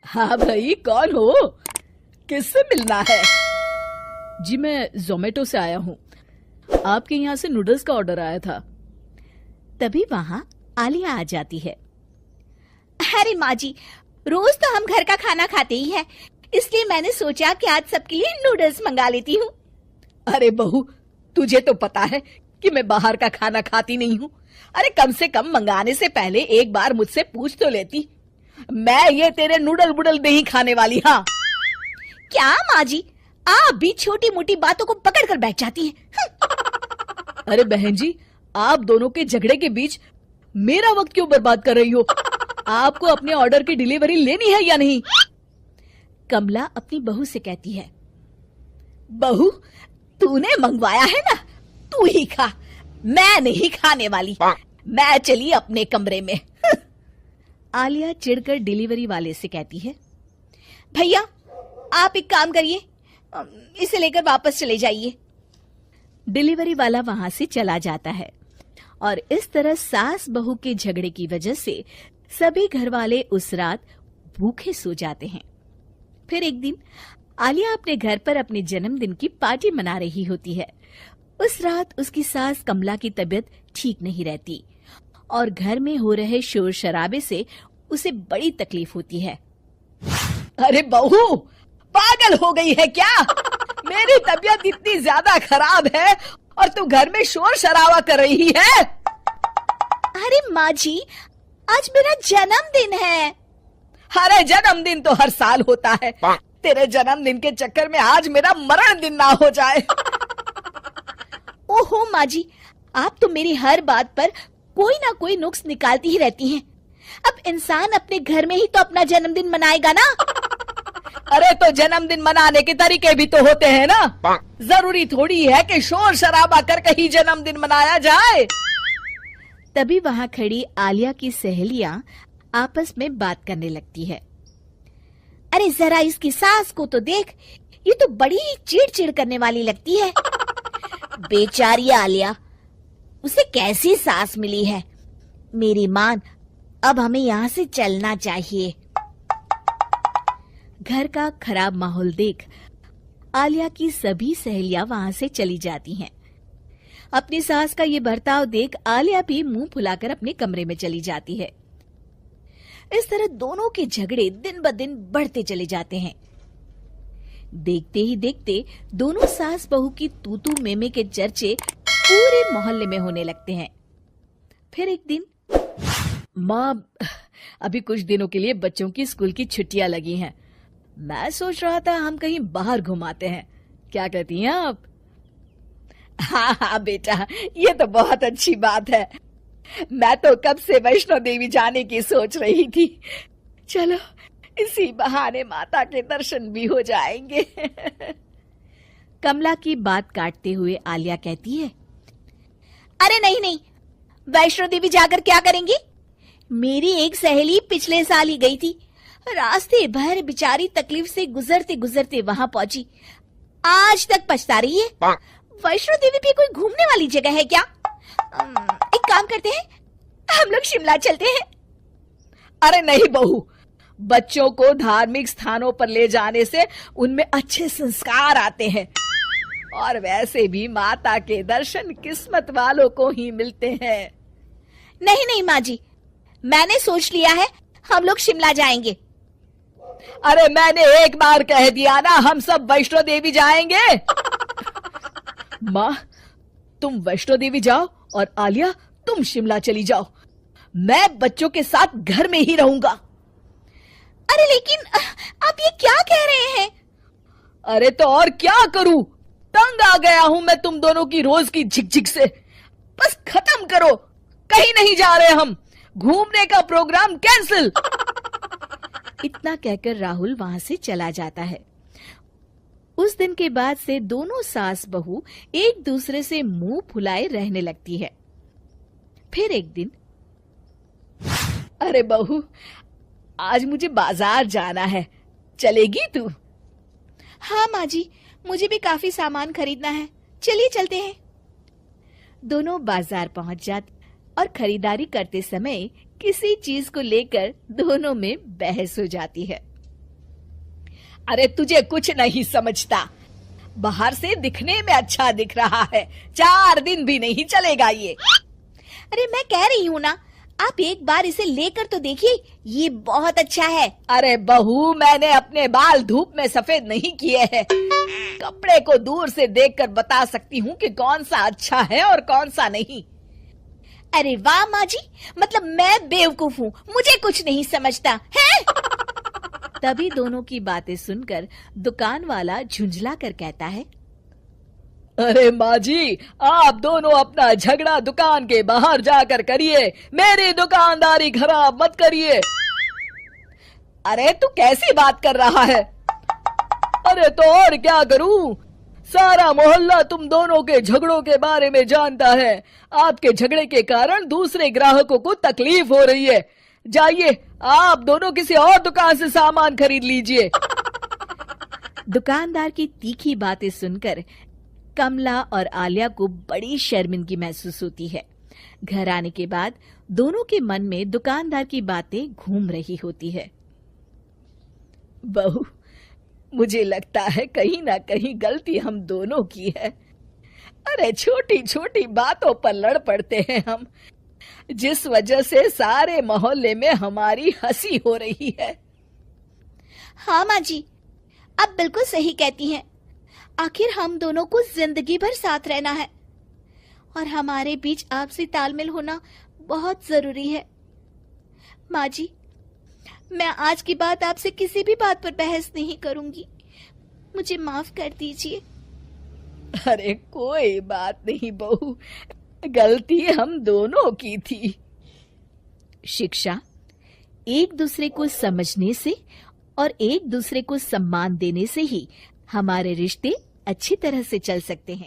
हाँ भाई, कौन हो? किससे मिलना है? जी मैं जोमेटो से आया हूँ। आपके यहाँ से नूडल्स का ऑर्डर आया था। तभी वहाँ आलिया आ जाती है। अरे माँ जी, रोज तो हम घर का खाना खाते ही हैं, इसलिए मैंने सोचा कि आज सबके लिए नूडल्स मंगा लेती हूँ। अरे बहू, तुझे तो पता है कि मैं बाहर का खाना खाती नहीं हूँ। अरे कम से कम मंगाने से पहले एक बार मुझसे पूछ तो लेती। मैं ये तेरे नूडल वूडल नहीं खाने वाली। हाँ क्या माँ जी, आप भी छोटी मोटी बातों को पकड़ कर बैठ जाती हैं। अरे बहन जी, आप दोनों के झगड़े के बीच मेरा वक्त क्यों बर्बाद कर रही हो? आपको अपने ऑर्डर की डिलीवरी लेनी है या नहीं? कमला अपनी बहू से कहती है। बहू, तूने मंगवाया है ना, तू ही खा, मैं नहीं खाने वाली। मैं चली अपने कमरे में। आलिया चिढ़कर डिलीवरी वाले से कहती है, भैया आप एक काम करिए, इसे लेकर वापस चले जाइए। डिलीवरी वाला वहां से चला जाता है और इस तरह सास बहू के झगड़े की वजह से सभी घर वाले उस रात भूखे सो जाते हैं। फिर एक दिन आलिया अपने घर पर अपने जन्मदिन की पार्टी मना रही होती है। उस रात उसकी सास कमला की तबीयत ठीक नहीं रहती और घर में हो रहे शोर शराबे से उसे बड़ी तकलीफ होती है। अरे बहू, पागल हो गई है क्या? मेरी तबीयत इतनी ज्यादा खराब है और तू घर में शोर शराबा कर रही है। अरे माँ जी, आज मेरा जन्मदिन है। अरे जन्मदिन तो हर साल होता है। तेरे जन्मदिन के चक्कर में आज मेरा मरण दिन ना हो जाए। ओहो माँ जी, आप तो मेरी हर बात पर कोई ना कोई नुक्स निकालती ही रहती हैं। अब इंसान अपने घर में ही तो अपना जन्मदिन मनाएगा ना। अरे तो जन्मदिन मनाने के तरीके भी तो होते हैं ना। जरूरी थोड़ी है कि शोर शराबा करके ही जन्मदिन मनाया जाए। तभी वहाँ खड़ी आलिया की सहेलियां आपस में बात करने लगती है। अरे जरा इसकी सास को तो देख, ये तो बड़ी चिड़चिड़ करने वाली लगती है। बेचारी आलिया, उसे कैसी सास मिली है। मेरी मान, अब हमें यहाँ से चलना चाहिए। घर का खराब माहौल देख आलिया की सभी सहेलियां वहां से चली जाती हैं। अपनी सास का ये बर्ताव देख आलिया भी मुंह फुलाकर अपने कमरे में चली जाती है। इस तरह दोनों के झगड़े दिन ब दिन बढ़ते चले जाते हैं। देखते ही देखते दोनों सास बहू की तूतू मेमे के चर्चे पूरे मोहल्ले में होने लगते हैं। फिर एक दिन, माँ, अभी कुछ दिनों के लिए बच्चों की स्कूल की छुट्टियां लगी हैं। मैं सोच रहा था हम कहीं बाहर घुमाते हैं, क्या कहती हैं आप? हाँ हाँ बेटा, ये तो बहुत अच्छी बात है। मैं तो कब से वैष्णो देवी जाने की सोच रही थी। चलो इसी बहाने माता के दर्शन भी हो जाएंगे। कमला की बात काटते हुए आलिया कहती है, अरे नहीं नहीं, वैष्णो देवी जाकर क्या करेंगी? मेरी एक सहेली पिछले साल ही गई थी। रास्ते भर बेचारी तकलीफ से गुजरते गुजरते वहां पहुंची। आज तक पछता रही है। वैष्णो देवी भी कोई घूमने वाली जगह है क्या? एक काम करते हैं, हम लोग शिमला चलते हैं। अरे नहीं बहू, बच्चों को धार्मिक स्थानों पर ले जाने से उनमें अच्छे संस्कार आते हैं और वैसे भी माता के दर्शन किस्मत वालों को ही मिलते हैं। नहीं नहीं माँ जी, मैंने सोच लिया है, हम लोग शिमला जाएंगे। अरे मैंने एक बार कह दिया ना, हम सब वैष्णो देवी जाएंगे। माँ, तुम वैष्णो देवी जाओ और आलिया तुम शिमला चली जाओ। मैं बच्चों के साथ घर में ही रहूंगा। अरे लेकिन आप ये क्या कह रहे हैं? अरे तो और क्या करूं, तंग आ गया हूं मैं तुम दोनों की रोज की झिकझिक से। बस खत्म करो, कहीं नहीं जा रहे हम, घूमने का प्रोग्राम कैंसिल। इतना कहकर राहुल वहां से चला जाता है। उस दिन के बाद से दोनों सास बहू एक दूसरे से मुंह फुलाए रहने लगती है। फिर एक दिन, अरे बहू, आज मुझे बाजार जाना है, चलेगी तू? हाँ माँ जी, मुझे भी काफी सामान खरीदना है, चलिए चलते हैं। दोनों बाजार पहुंच जाते और खरीदारी करते समय किसी चीज को लेकर दोनों में बहस हो जाती है। अरे तुझे कुछ नहीं समझता, बाहर से दिखने में अच्छा दिख रहा है, 4 दिन भी नहीं चलेगा ये। अरे मैं कह रही हूँ ना, आप एक बार इसे लेकर तो देखिए, ये बहुत अच्छा है। अरे बहू, मैंने अपने बाल धूप में सफेद नहीं किए हैं, कपड़े को दूर से देखकर बता सकती हूँ कि कौन सा अच्छा है और कौन सा नहीं। अरे वाह माँ जी, मतलब मैं बेवकूफ हूँ, मुझे कुछ नहीं समझता है। तभी दोनों की बातें सुनकर दुकान वाला झुंझला कर कहता है, अरे माँ जी, आप दोनों अपना झगड़ा दुकान के बाहर जाकर करिए, मेरी दुकानदारी खराब मत करिए। अरे तू कैसी बात कर रहा है? अरे तो और क्या करूं, सारा मोहल्ला तुम दोनों के झगड़ों के बारे में जानता है। आपके झगड़े के कारण दूसरे ग्राहकों को तकलीफ हो रही है। जाइए, आप दोनों किसी और दुकान से सामान खरीद लीजिए। दुकानदार की तीखी बातें सुनकर कमला और आलिया को बड़ी शर्मिंदगी महसूस होती है। घर आने के बाद दोनों के मन में दुकानदार की बातें घूम रही होती है। बहू, मुझे लगता है कहीं ना कहीं गलती हम दोनों की है। अरे छोटी छोटी बातों पर लड़ पड़ते हैं हम, जिस वजह से सारे मोहल्ले में हमारी हंसी हो रही है। हाँ माँ जी, आप बिल्कुल सही कहती हैं। आखिर हम दोनों को जिंदगी भर साथ रहना है और हमारे बीच आपसी तालमेल होना बहुत जरूरी है। माँ जी, मैं आज की बात आपसे किसी भी बात पर बहस नहीं करूंगी, मुझे माफ कर दीजिए। अरे कोई बात नहीं बहू, गलती हम दोनों की थी। शिक्षा एक दूसरे को समझने से और एक दूसरे को सम्मान देने से ही हमारे रिश्ते अच्छी तरह से चल सकते हैं।